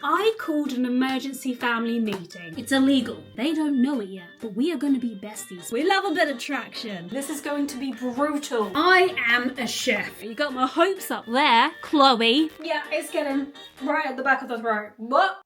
I called an emergency family meeting. It's illegal. They don't know it yet, but we are going to be besties. We love a bit of traction. This is going to be brutal. I am a chef. You got my hopes up there, Chloe. Yeah, it's getting right at the back of the throat. What?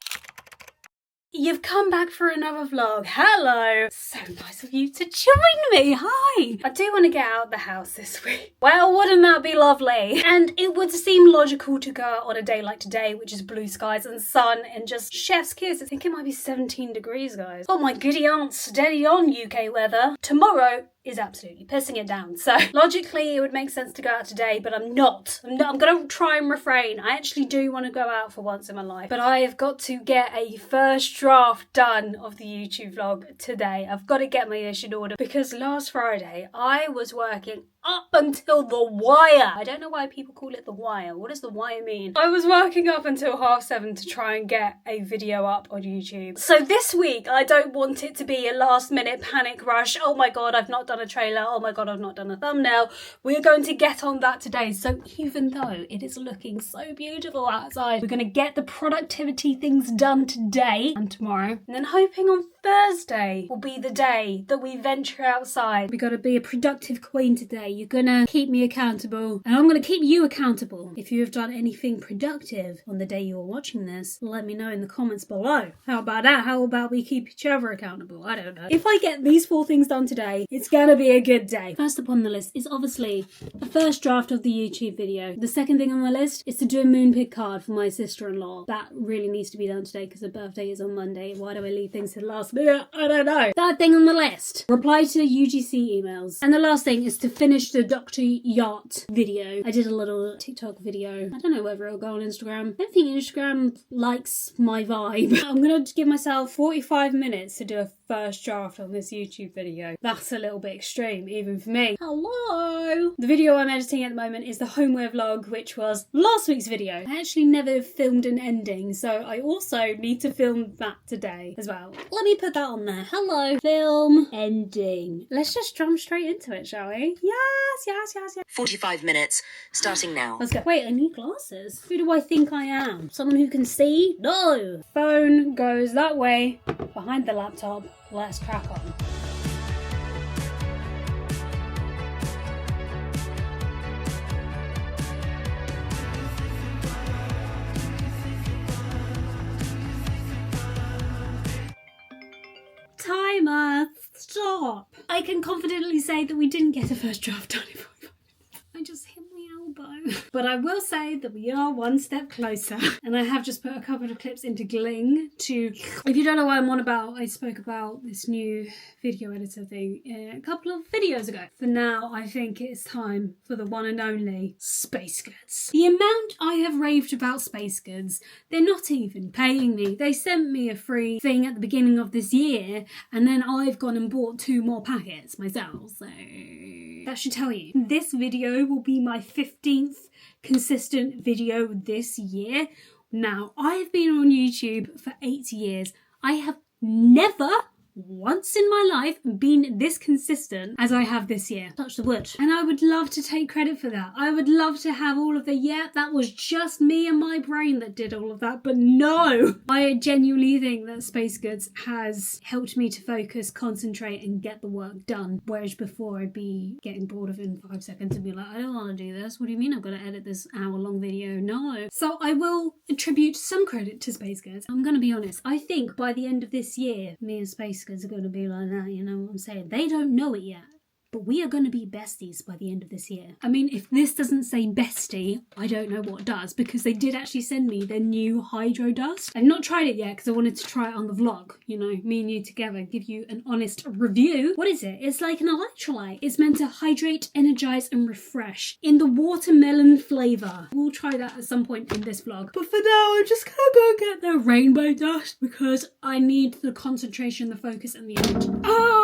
You've come back for another vlog. Hello. So nice of you to join me. Hi. I do want to get out of the house this week. Well, wouldn't that be lovely? And it would seem logical to go out on a day like today, which is blue skies and sun and just chef's kiss. I think it might be 17 degrees, guys. Oh my goody aunt, steady on UK weather. Tomorrow is absolutely pissing it down. So logically it would make sense to go out today, but I'm not. I'm gonna try and refrain. I actually do want to go out for once in my life, but I have got to get a first draft done of the YouTube vlog today. I've got to get my ish in order because last Friday I was working up until the wire. I don't know why people call it the wire. What does the wire mean? I was working up until 7:30 to try and get a video up on YouTube. So this week I don't want it to be a last minute panic rush. Oh my god, I've not done a trailer. Oh my god, I've not done a thumbnail. We're going to get on that today. So even though it is looking so beautiful outside, we're going to get the productivity things done today and tomorrow. And then hoping on Thursday will be the day that we venture outside. We got to be a productive queen today. You're gonna keep me accountable and I'm gonna keep you accountable. If you have done anything productive on the day you're watching this, let me know in the comments below. How about that? How about we keep each other accountable? I don't know. If I get these 4 things done today, it's gonna be a good day. First up on the list is obviously the first draft of the YouTube video. The second thing on the list is to do a moonpig card for my sister-in-law. That really needs to be done today because her birthday is on Monday. Why do I leave things to the last minute? I don't know. Third thing on the list, reply to UGC emails. And the last thing is to finish the Dr. Yacht video. I did a little TikTok video. I don't know whether it'll go on Instagram. I don't think Instagram likes my vibe. I'm gonna give myself 45 minutes to do a first draft on this YouTube video. That's a little bit extreme, even for me. Hello! The video I'm editing at the moment is the homeware vlog, which was last week's video. I actually never filmed an ending, so I also need to film that today as well. Let me put that on there. Hello. Film ending. Let's just jump straight into it, shall we? Yes. 45 minutes, starting now. Let's go. Wait, I need glasses. Who do I think I am? Someone who can see? No. Phone goes that way, behind the laptop. Let's crack on. Timer, stop. I can confidently say that we didn't get a first draft done in 45 minutes. I just hit my elbow. But I will say that we are one step closer. And I have just put a couple of clips into Gling to... If you don't know what I'm on about, I spoke about this new video editor thing a couple of videos ago. For now, I think it's time for the one and only Space Goods. The amount I have raved about Space Goods, they're not even paying me. They sent me a free thing at the beginning of this year, and then I've gone and bought 2 more packets myself, so that should tell you. This video will be my 15th consistent video this year. Now, I've been on YouTube for 8 years. I have never once in my life been this consistent as I have this year. Touch the wood. And I would love to take credit for that. I would love to have all of the, yeah, that was just me and my brain that did all of that, but no! I genuinely think that Space Goods has helped me to focus, concentrate, and get the work done. Whereas before I'd be getting bored of it in 5 seconds and be like, I don't want to do this. What do you mean I've got to edit this hour-long video? No. So I will attribute some credit to Space Goods. I'm going to be honest. I think by the end of this year, me and Space Goods are going to be like that, you know what I'm saying? They don't know it yet, but we are going to be besties by the end of this year. I mean, if this doesn't say bestie, I don't know what does, because they did actually send me their new hydrodust. I've not tried it yet because I wanted to try it on the vlog, you know, me and you together, give you an honest review. What is it? It's like an electrolyte. It's meant to hydrate, energize, and refresh in the watermelon flavour. We'll try that at some point in this vlog. But for now, I'm just gonna go get the rainbow dust because I need the concentration, the focus, and the energy. Oh!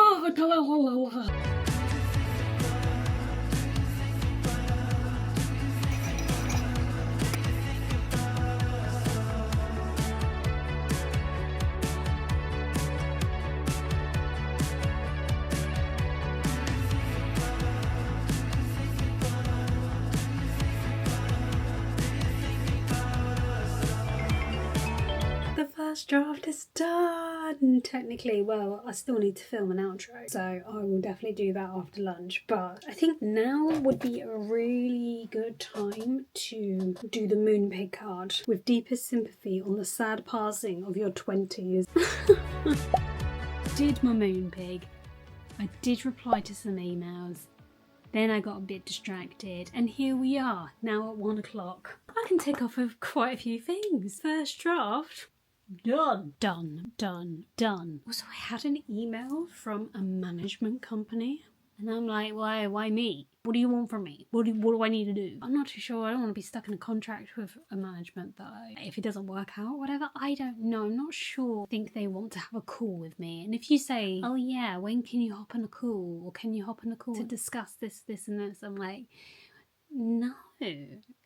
The first draft is done. Technically, well, I still need to film an outro, so I will definitely do that after lunch. But I think now would be a really good time to do the Moonpig card with deepest sympathy on the sad passing of your 20s. Did my Moonpig. I did reply to some emails. Then I got a bit distracted, and here we are, now at 1 o'clock. I can tick off of quite a few things. First draft, done. Also, I had an email from a management company, and I'm like, why me? What do you want from me? What do I need to do? I'm not too sure. I don't want to be stuck in a contract with a management that if it doesn't work out, whatever, I don't know. I'm not sure. I think they want to have a call with me. And if you say, oh yeah, when can you hop on a call? Or can you hop on a call to discuss this, and this? I'm like, no,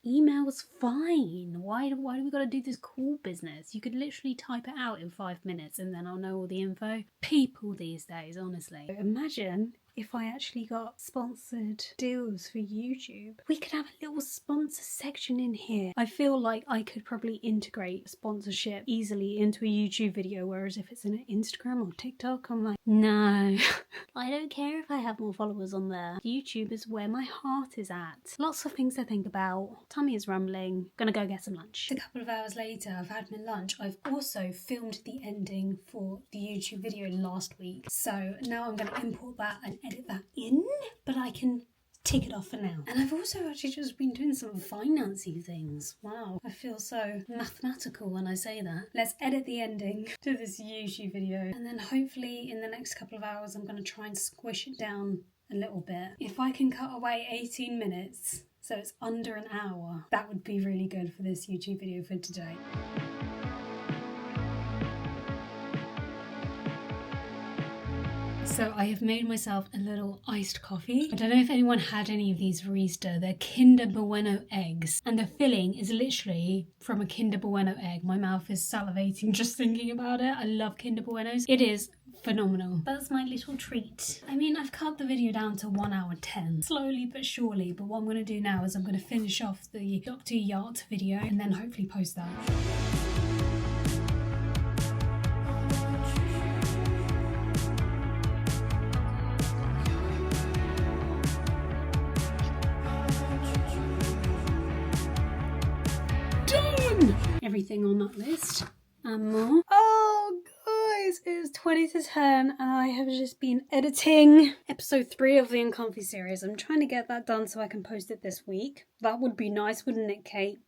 email's fine. Why do we gotta do this call business? You could literally type it out in 5 minutes and then I'll know all the info. People these days, honestly. Imagine if I actually got sponsored deals for YouTube. We could have a little sponsor section in here. I feel like I could probably integrate sponsorship easily into a YouTube video, whereas if it's in an Instagram or TikTok, I'm like, no. I don't care if I have more followers on there. YouTube is where my heart is at. Lots of things to think about. Tummy is rumbling. Gonna go get some lunch. A couple of hours later, I've had my lunch. I've also filmed the ending for the YouTube video last week. So now I'm gonna import that and edit that in, but I can tick it off for now. And I've also actually just been doing some financy things. Wow, I feel so mathematical when I say that. Let's edit the ending to this YouTube video, and then hopefully in the next couple of hours I'm going to try and squish it down a little bit. If I can cut away 18 minutes so it's under an hour, that would be really good for this YouTube video for today. So I have made myself a little iced coffee. I don't know if anyone had any of these for Easter. They're Kinder Bueno eggs. And the filling is literally from a Kinder Bueno egg. My mouth is salivating just thinking about it. I love Kinder Buenos. It is phenomenal. That's my little treat. I mean, I've cut the video down to 1 hour 10. Slowly but surely. But what I'm going to do now is I'm going to finish off the Dr. Yacht video and then hopefully post that. Everything on that list and more. Oh guys, it's 20 to 10 and I have just been editing episode 3 of the Uncomfy series. I'm trying to get that done so I can post it this week. That would be nice, wouldn't it, Kate?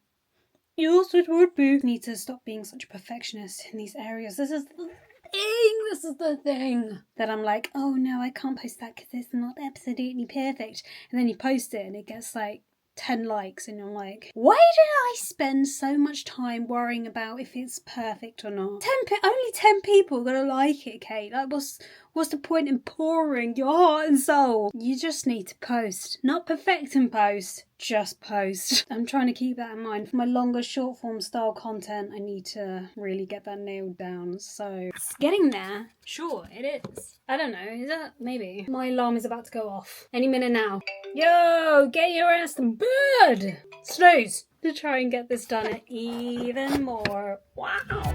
Yes, it would be. I need to stop being such a perfectionist in these areas. This is the thing that I'm like, oh no, I can't post that because it's not absolutely perfect. And then you post it and it gets like 10 likes and you're like, why did I spend so much time worrying about if it's perfect or not? Only 10 people are gonna like it, Kate. Like, what's the point in pouring your heart and soul? You just need to post. Not perfect and post, just post. I'm trying to keep that in mind. For my longer short form style content, I need to really get that nailed down. So it's getting there. Sure, it is. I don't know, is that? Maybe. My alarm is about to go off any minute now. Yo, get your ass to bed! Snooze! To try and get this done even more. Wow!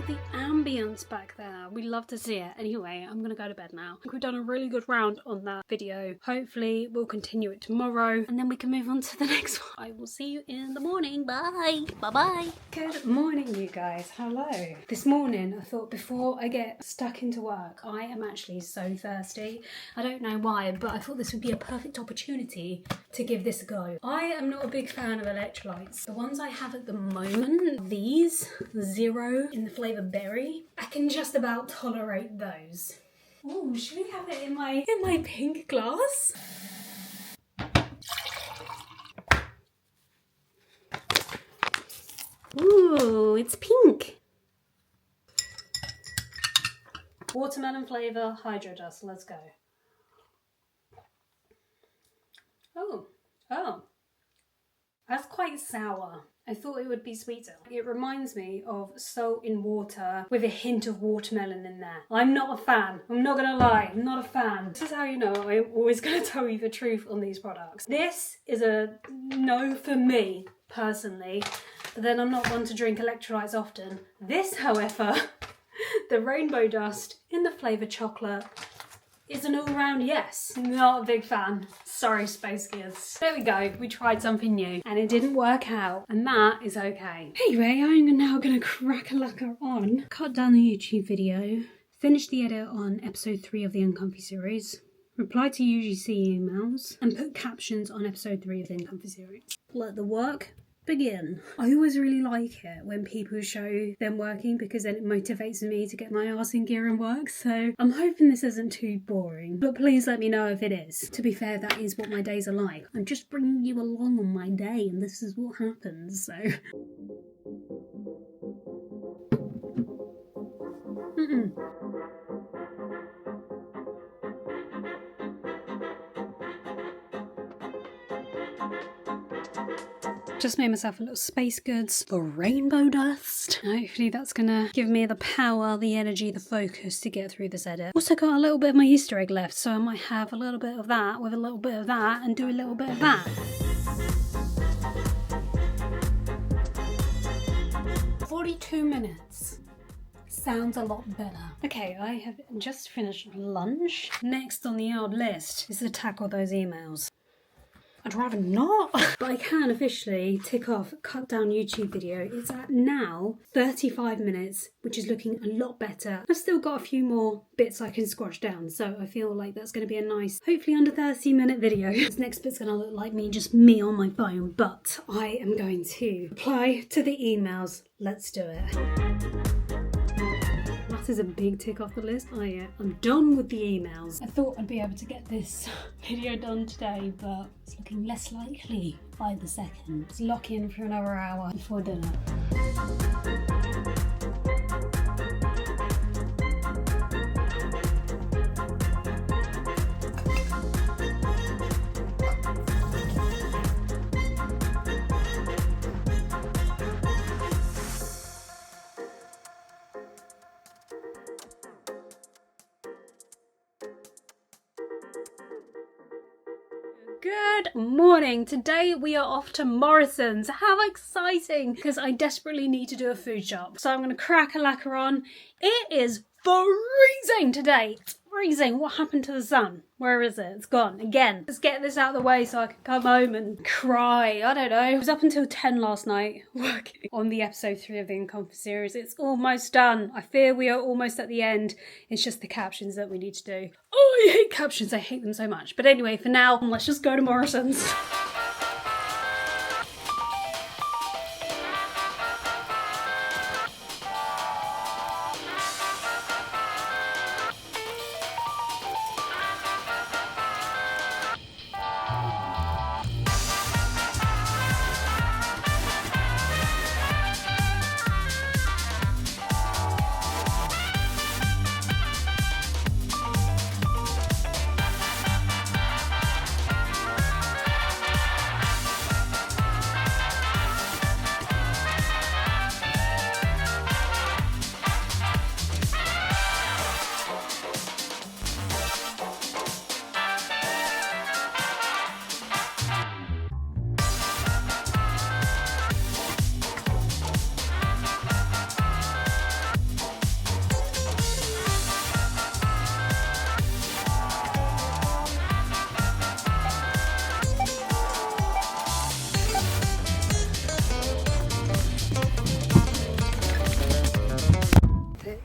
The ambience back there, we love to see it. Anyway, I'm gonna go to bed now. I think we've done a really good round on that video. Hopefully we'll continue it tomorrow and then we can move on to the next one. I will see you in the morning. Bye bye. Good morning, you guys. Hello. This morning I thought before I get stuck into work, I am actually so thirsty. I don't know why, but I thought this would be a perfect opportunity to give this a go. I am not a big fan of electrolytes. The ones I have at the moment, these, Zero in the flavour berry, I can just about tolerate those. Oh, should we have it in my pink glass? Ooh, it's pink. Watermelon flavour, hydrodust, let's go. Oh, that's quite sour. I thought it would be sweeter. It reminds me of salt in water with a hint of watermelon in there. I'm not a fan. I'm not gonna lie, I'm not a fan. This is how you know I'm always gonna tell you the truth on these products. This is a no for me. personally, but then I'm not one to drink electrolytes often. This, however, the rainbow dust in the flavoured chocolate is an all-round yes. Not a big fan. Sorry, Space Kids. There we go. We tried something new and it didn't work out, and that is okay. Anyway, I'm now going to crack a lacquer on, cut down the YouTube video, finish the edit on episode 3 of the Uncomfy series, reply to UGC emails, and put captions on episode 3 of the Uncomfy series. Let the work begin. I always really like it when people show them working, because then it motivates me to get my arse in gear and work. So I'm hoping this isn't too boring, but please let me know if it is. To be fair, that is what my days are like. I'm just bringing you along on my day, and this is what happens. So just made myself a little Space Goods for rainbow dust. Hopefully that's gonna give me the power, the energy, the focus to get through this edit. Also got a little bit of my Easter egg left, so I might have a little bit of that with a little bit of that and do a little bit of that. 42 minutes. Sounds a lot better. Okay, I have just finished lunch. Next on the old list is to tackle those emails. I'd rather not, but I can officially tick off cut down YouTube video. It's at now 35 minutes, which is looking a lot better. I've still got a few more bits I can squash down, so I feel like that's going to be a nice, hopefully under 30-minute video. This next bit's going to look like me on my phone, but I am going to reply to the emails. Let's do it. That is a big tick off the list. I'm done with the emails. I thought I'd be able to get this video done today, but it's looking less likely by the second. Let's lock in for another hour before dinner. Good morning. Today we are off to Morrison's. How exciting, because I desperately need to do a food shop. So I'm going to crack a lacquer on. It is freezing today. It's freezing. What happened to the sun? Where is it? It's gone again. Let's get this out of the way so I can come home and cry. I don't know. I was up until 10 last night working on the episode 3 of the Uncomfy series. It's almost done. I fear we are almost at the end. It's just the captions that we need to do. Oh, I hate captions. I hate them so much. But anyway, for now, let's just go to Morrison's.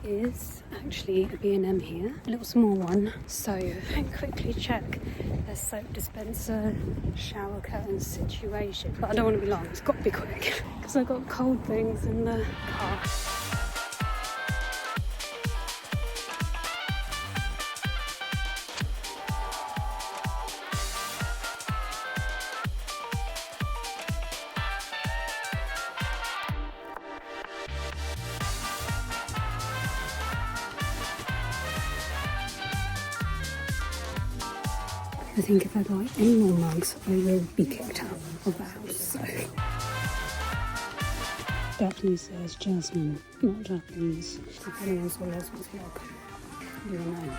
Is actually a B&M here, a little small one, so I quickly check the soap dispenser, shower curtain situation, but I don't want to be long, it's got to be quick because I've got cold things in the car. I think if I buy any more mugs, I will be kicked out of the house, so. Japanese says Jasmine, not Japanese. If anyone's on Lesbian's vlog, you'll know.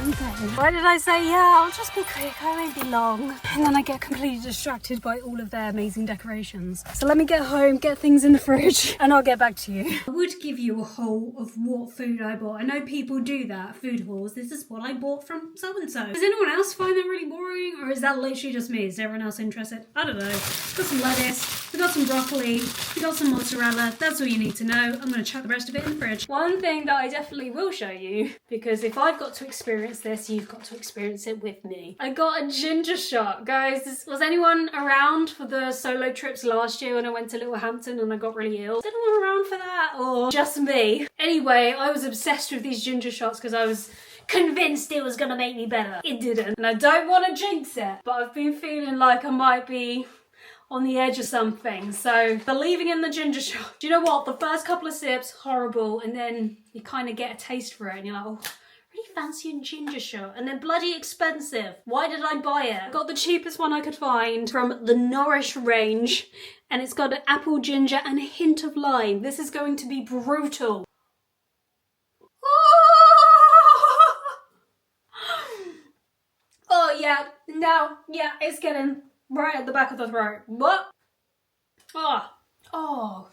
Okay. Why did I say, yeah, I'll just be quick, I won't be long. And then I get completely distracted by all of their amazing decorations. So let me get home, get things in the fridge, and I'll get back to you. I would give you a haul of what food I bought. I know people do that, food hauls. This is what I bought from so-and-so. Does anyone else find that really boring? Or is that literally just me? Is everyone else interested? I don't know. Got some lettuce, we got some broccoli, we got some mozzarella. That's all you need to know. I'm going to chuck the rest of it in the fridge. One thing that I definitely will show you, because if I've got to experience this, you've got to experience it with me. I got a ginger shot. Guys, was anyone around for the solo trips last year when I went to Littlehampton and I got really ill? Was anyone around for that, or just me? Anyway, I was obsessed with these ginger shots because I was convinced it was gonna make me better. It didn't. And I don't want to jinx it, but I've been feeling like I might be on the edge of something, so believing in the ginger shot. Do you know what? The first couple of sips, horrible, and then you kind of get a taste for it and you're like, oh, really fancy a ginger shot, and they're bloody expensive. Why did I buy it? I got the cheapest one I could find from the Nourish range, and it's got an apple, ginger, and a hint of lime. This is going to be brutal. Oh yeah, now, yeah, it's getting right at the back of the throat. What? Oh,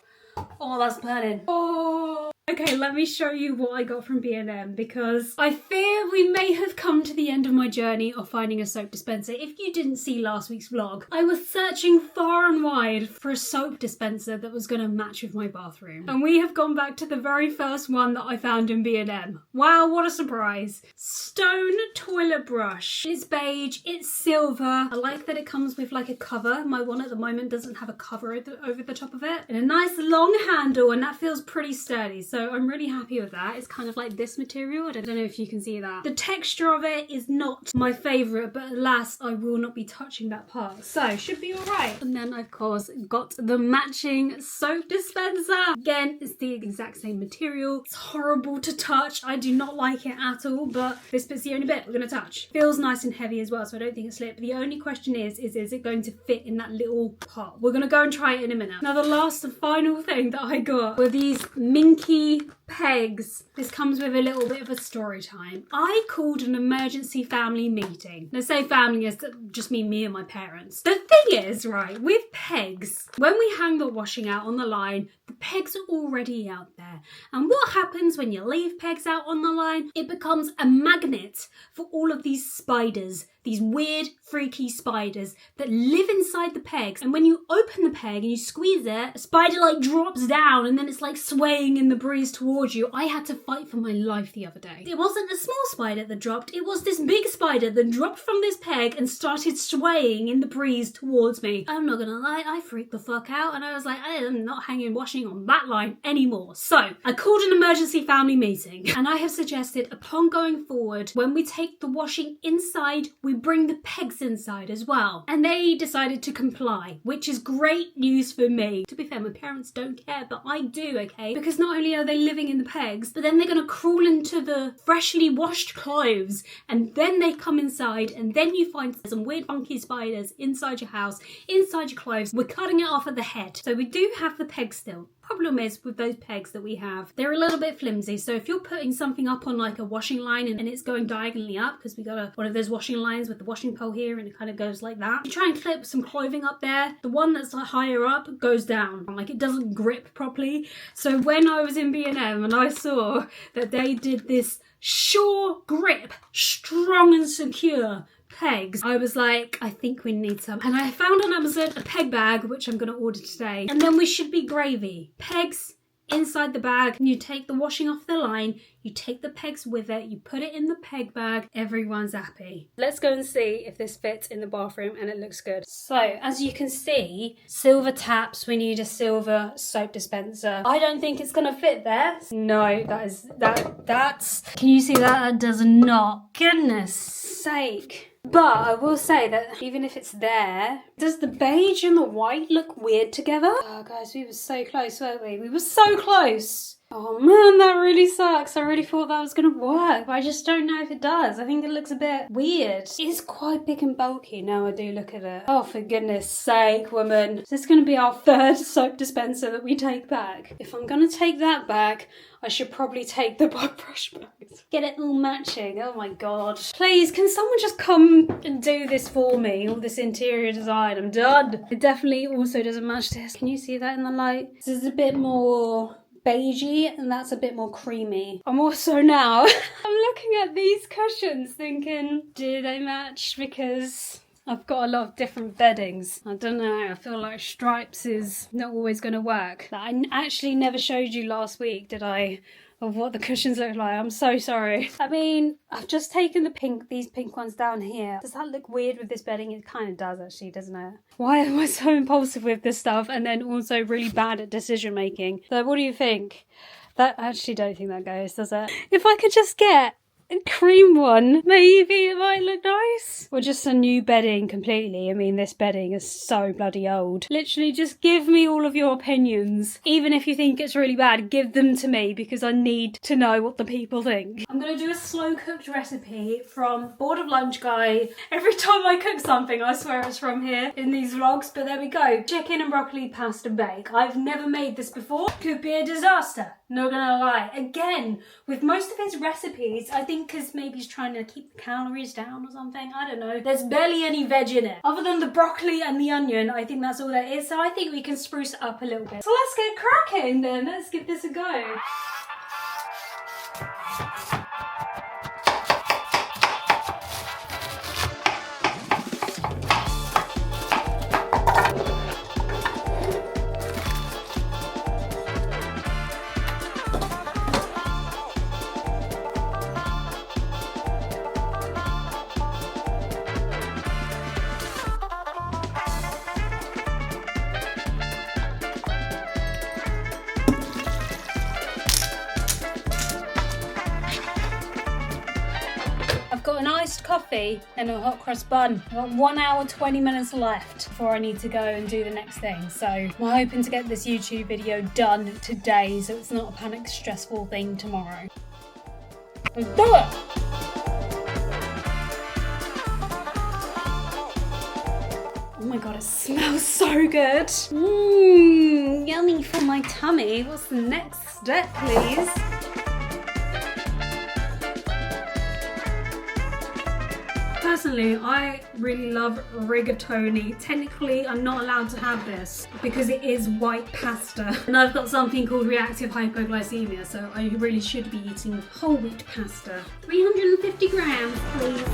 that's burning. Oh. Okay, let me show you what I got from B&M, because I fear we may have come to the end of my journey of finding a soap dispenser. If you didn't see last week's vlog, I was searching far and wide for a soap dispenser that was going to match with my bathroom. And we have gone back to the very first one that I found in B&M. Wow, what a surprise. Stone toilet brush. It's beige, it's silver. I like that it comes with like a cover. My one at the moment doesn't have a cover over the top of it. And a nice long handle, and that feels pretty sturdy. So I'm really happy with that. It's kind of like this material. I don't know if you can see that. The texture of it is not my favourite, but alas, I will not be touching that part. So should be alright. And then of course got the matching soap dispenser. Again, it's the exact same material. It's horrible to touch. I do not like it at all, but this bit's the only bit we're going to touch. Feels nice and heavy as well, so I don't think it slipped. The only question is it going to fit in that little pot? We're going to go and try it in a minute. Now the last and final thing that I got were these minky pegs. This comes with a little bit of a story time. I called an emergency family meeting. Now say family is just me and my parents. The thing is, right, with pegs, when we hang the washing out on the line, the pegs are already out there. And what happens when you leave pegs out on the line? It becomes a magnet for all of these spiders, these weird, freaky spiders that live inside the pegs. And when you open the peg and you squeeze it, a spider like drops down and then it's like swaying in the breeze towards you. I had to fight for my life the other day. It wasn't a small spider that dropped, it was this big spider that dropped from this peg and started swaying in the breeze towards me. I'm not gonna lie, I freaked the fuck out and I was like, I am not hanging washing on that line anymore. So I called an emergency family meeting and I have suggested upon going forward, when we take the washing inside, we bring the pegs inside as well. And they decided to comply, which is great news for me. To be fair, my parents don't care, but I do, okay? Because not only are they living in the pegs, but then they're gonna crawl into the freshly washed clothes and then they come inside and then you find some weird funky spiders inside your house, inside your clothes. We're cutting it off at the head. So we do have the pegs still. Problem is with those pegs that we have, they're a little bit flimsy. So if you're putting something up on like a washing line and it's going diagonally up, because we got one of those washing lines with the washing pole here and it kind of goes like that. You try and clip some clothing up there, the one that's like higher up goes down. Like it doesn't grip properly. So when I was in B&M and I saw that they did this sure grip, strong and secure pegs, I was like, I think we need some. And I found on Amazon a peg bag, which I'm going to order today. And then we should be gravy. Pegs inside the bag, and you take the washing off the line, you take the pegs with it, you put it in the peg bag, everyone's happy. Let's go and see if this fits in the bathroom and it looks good. So as you can see, silver taps, we need a silver soap dispenser. I don't think it's gonna fit there. No, that's, can you see that? That does not. Goodness sake. But I will say that even if it's there, does the beige and the white look weird together? Oh guys, we were so close, weren't we? We were so close. Oh man, that really sucks. I really thought that was gonna work, but I just don't know if it does. I think it looks a bit weird. It is quite big and bulky now I do look at it. Oh, for goodness sake, woman. Is this gonna be our third soap dispenser that we take back? If I'm gonna take that back, I should probably take the brush back. Get it all matching. Oh my god. Please, can someone just come and do this for me? All this interior design. I'm done. It definitely also doesn't match this. Can you see that in the light? This is a bit more beigey and that's a bit more creamy. I'm also now I'm looking at these cushions thinking, do they match? Because I've got a lot of different beddings. I don't know, I feel like stripes is not always going to work. I actually never showed you last week, did I? Of what the cushions look like. I'm so sorry. I mean, I've just taken these pink ones down here. Does that look weird with this bedding? It kind of does actually, doesn't it? Why am I so impulsive with this stuff and then also really bad at decision making? So what do you think? That I actually don't think that goes, does it? If I could just get a cream one, maybe it might look nice. Or just a new bedding completely. I mean, this bedding is so bloody old. Literally, just give me all of your opinions. Even if you think it's really bad, give them to me because I need to know what the people think. I'm gonna do a slow cooked recipe from Board of Lunch Guy. Every time I cook something, I swear it's from here in these vlogs, but there we go. Chicken and broccoli pasta bake. I've never made this before. Could be a disaster. Not gonna lie. Again, with most of his recipes, I think because maybe he's trying to keep the calories down or something. I don't know. There's barely any veg in it. Other than the broccoli and the onion, I think that's all there is. So I think we can spruce it up a little bit. So let's get cracking then. Let's give this a go. Got an iced coffee and a hot cross bun. I've got 1 hour 20 minutes left before I need to go and do the next thing, so I'm hoping to get this YouTube video done today so it's not a panic stressful thing tomorrow. Let's do it! Oh my god, it smells so good. Yummy for my tummy. What's the next step, please? Personally, I really love rigatoni. Technically, I'm not allowed to have this because it is white pasta. And I've got something called reactive hypoglycemia, so I really should be eating whole wheat pasta. 350 grams, please.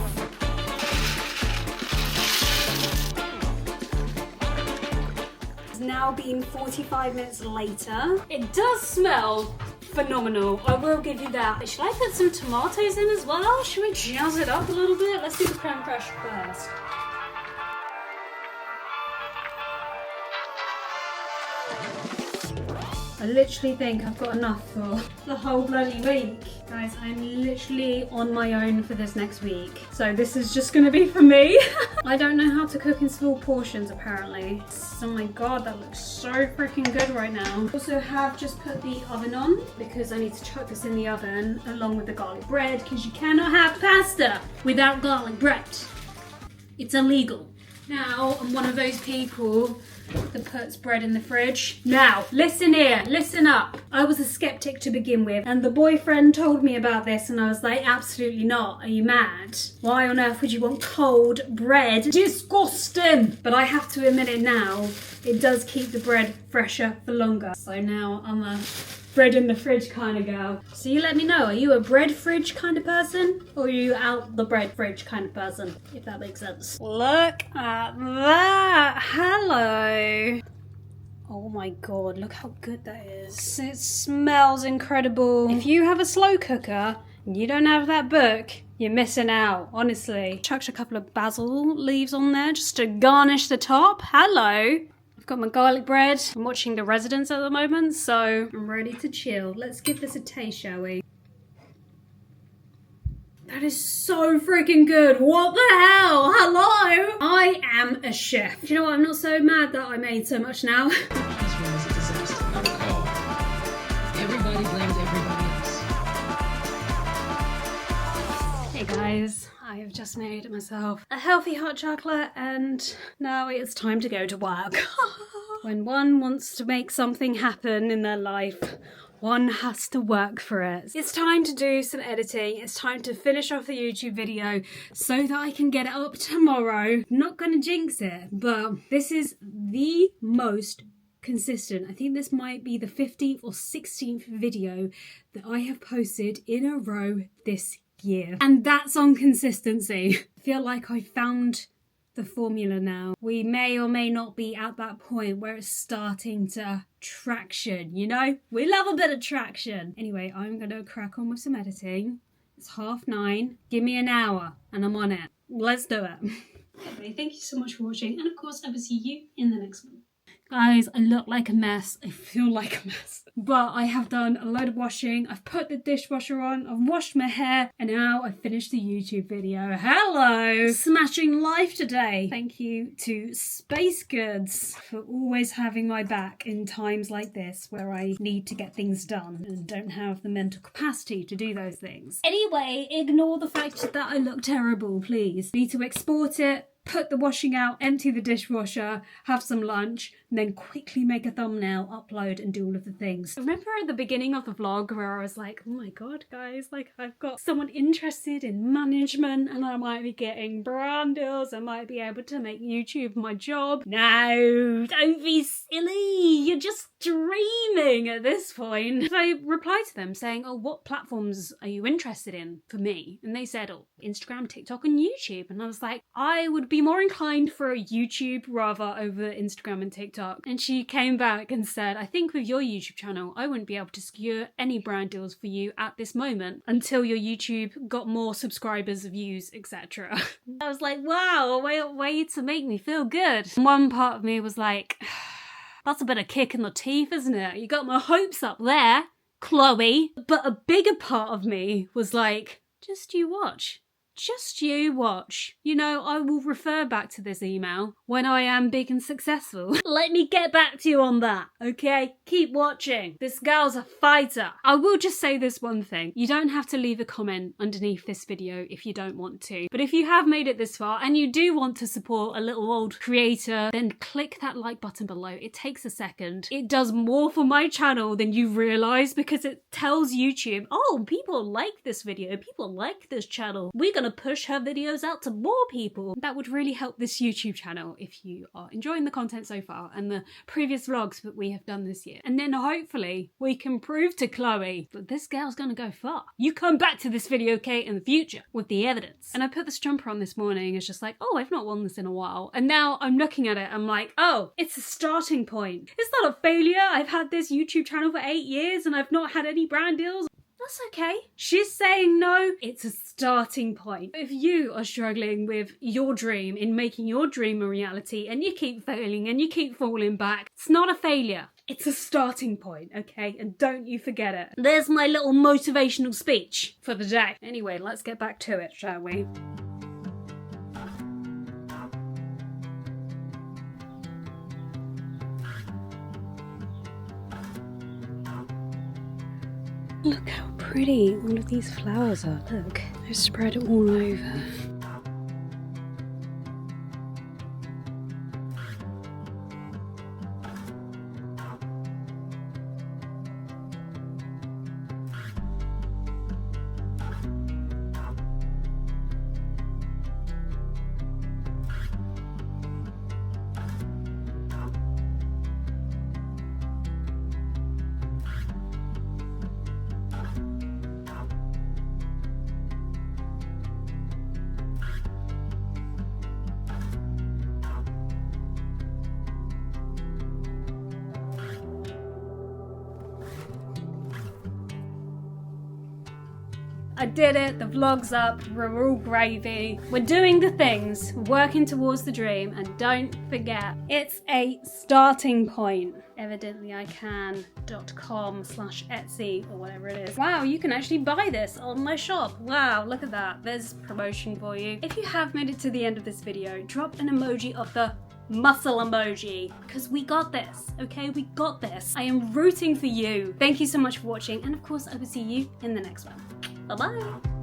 It's now been 45 minutes later. It does smell phenomenal, I will give you that. Should I put some tomatoes in as well? Should we jazz it up a little bit? Let's do the creme fraiche first. I literally think I've got enough for the whole bloody week. Guys, I'm literally on my own for this next week. So this is just gonna be for me. I don't know how to cook in small portions apparently. Oh my god, that looks so freaking good right now. Also have just put the oven on because I need to chuck this in the oven along with the garlic bread because you cannot have pasta without garlic bread. It's illegal. Now, I'm one of those people that puts bread in the fridge. Now, listen here, listen up. I was a skeptic to begin with, and the boyfriend told me about this, and I was like, absolutely not. Are you mad? Why on earth would you want cold bread? Disgusting! But I have to admit it now, it does keep the bread fresher for longer. So now I'm a bread in the fridge kind of girl. So you let me know, are you a bread fridge kind of person? Or are you out the bread fridge kind of person? If that makes sense. Look at that! Hello! Oh my god, look how good that is. It smells incredible. If you have a slow cooker and you don't have that book, you're missing out, honestly. Chucked a couple of basil leaves on there just to garnish the top. Hello! Got my garlic bread. I'm watching The Residence at the moment, so I'm ready to chill. Let's give this a taste, shall we? That is so freaking good. What the hell? Hello? I am a chef. Do you know what? I'm not so mad that I made so much now. This room is a disaster. Everybody blames guys, I have just made myself a healthy hot chocolate and now it's time to go to work. When one wants to make something happen in their life, one has to work for it. It's time to do some editing. It's time to finish off the YouTube video so that I can get it up tomorrow. Not gonna jinx it, but this is the most consistent. I think this might be the 15th or 16th video that I have posted in a row this year. And that's on consistency. I feel like I found the formula now. We may or may not be at that point where it's starting to traction, you know? We love a bit of traction. Anyway, I'm gonna crack on with some editing. It's 9:30. Give me an hour and I'm on it. Let's do it. Anyway, thank you so much for watching, and of course I will see you in the next one. Guys, I look like a mess. I feel like a mess. But I have done a load of washing. I've put the dishwasher on. I've washed my hair. And now I've finished the YouTube video. Hello! Smashing life today. Thank you to Space Goods for always having my back in times like this where I need to get things done and don't have the mental capacity to do those things. Anyway, ignore the fact that I look terrible, please. Need to export it, put the washing out, empty the dishwasher, have some lunch, and then quickly make a thumbnail, upload, and do all of the things. I remember at the beginning of the vlog where I was like, oh my god, guys, like I've got someone interested in management and I might be getting brand deals, I might be able to make YouTube my job. No, don't be silly, you're just dreaming at this point. So I replied to them saying, oh, what platforms are you interested in for me? And they said, oh, Instagram, TikTok, and YouTube. And I was like, I would be more inclined for a YouTube rather over Instagram and TikTok. And she came back and said, I think with your YouTube channel, I wouldn't be able to secure any brand deals for you at this moment until your YouTube got more subscribers, views, etc. I was like, wow, a way to make me feel good. And one part of me was like, that's a bit of kick in the teeth, isn't it? You got my hopes up there, Chloe. But a bigger part of me was like, just you watch. Just you watch. You know, I will refer back to this email when I am big and successful. Let me get back to you on that, okay? Keep watching. This girl's a fighter. I will just say this one thing. You don't have to leave a comment underneath this video if you don't want to. But if you have made it this far and you do want to support a little old creator, then click that like button below. It takes a second. It does more for my channel than you realise because it tells YouTube, oh, people like this video. People like this channel. We're gonna push her videos out to more people. That would really help this YouTube channel if you are enjoying the content so far and the previous vlogs that we have done this year. And then hopefully we can prove to Chloe that this girl's gonna go far. You come back to this video, Kate, in the future with the evidence. And I put this jumper on this morning. It's just like, oh, I've not worn this in a while. And now I'm looking at it, I'm like, oh, it's a starting point. It's not a failure. I've had this YouTube channel for 8 years and I've not had any brand deals. That's okay. She's saying no, it's a starting point. If you are struggling with your dream, in making your dream a reality, and you keep failing and you keep falling back, it's not a failure. It's a starting point, okay? And don't you forget it. There's my little motivational speech for the day. Anyway, let's get back to it, shall we? Look how pretty all of these flowers are. Look, they're spread all over. I did it, the vlog's up, we're all gravy. We're doing the things, working towards the dream, and don't forget, it's a starting point. evidentlyican.com/Etsy or whatever it is. Wow, you can actually buy this on my shop. Wow, look at that. There's promotion for you. If you have made it to the end of this video, drop an emoji of the muscle emoji, because we got this, okay? We got this. I am rooting for you. Thank you so much for watching, and of course I will see you in the next one. Bye-bye.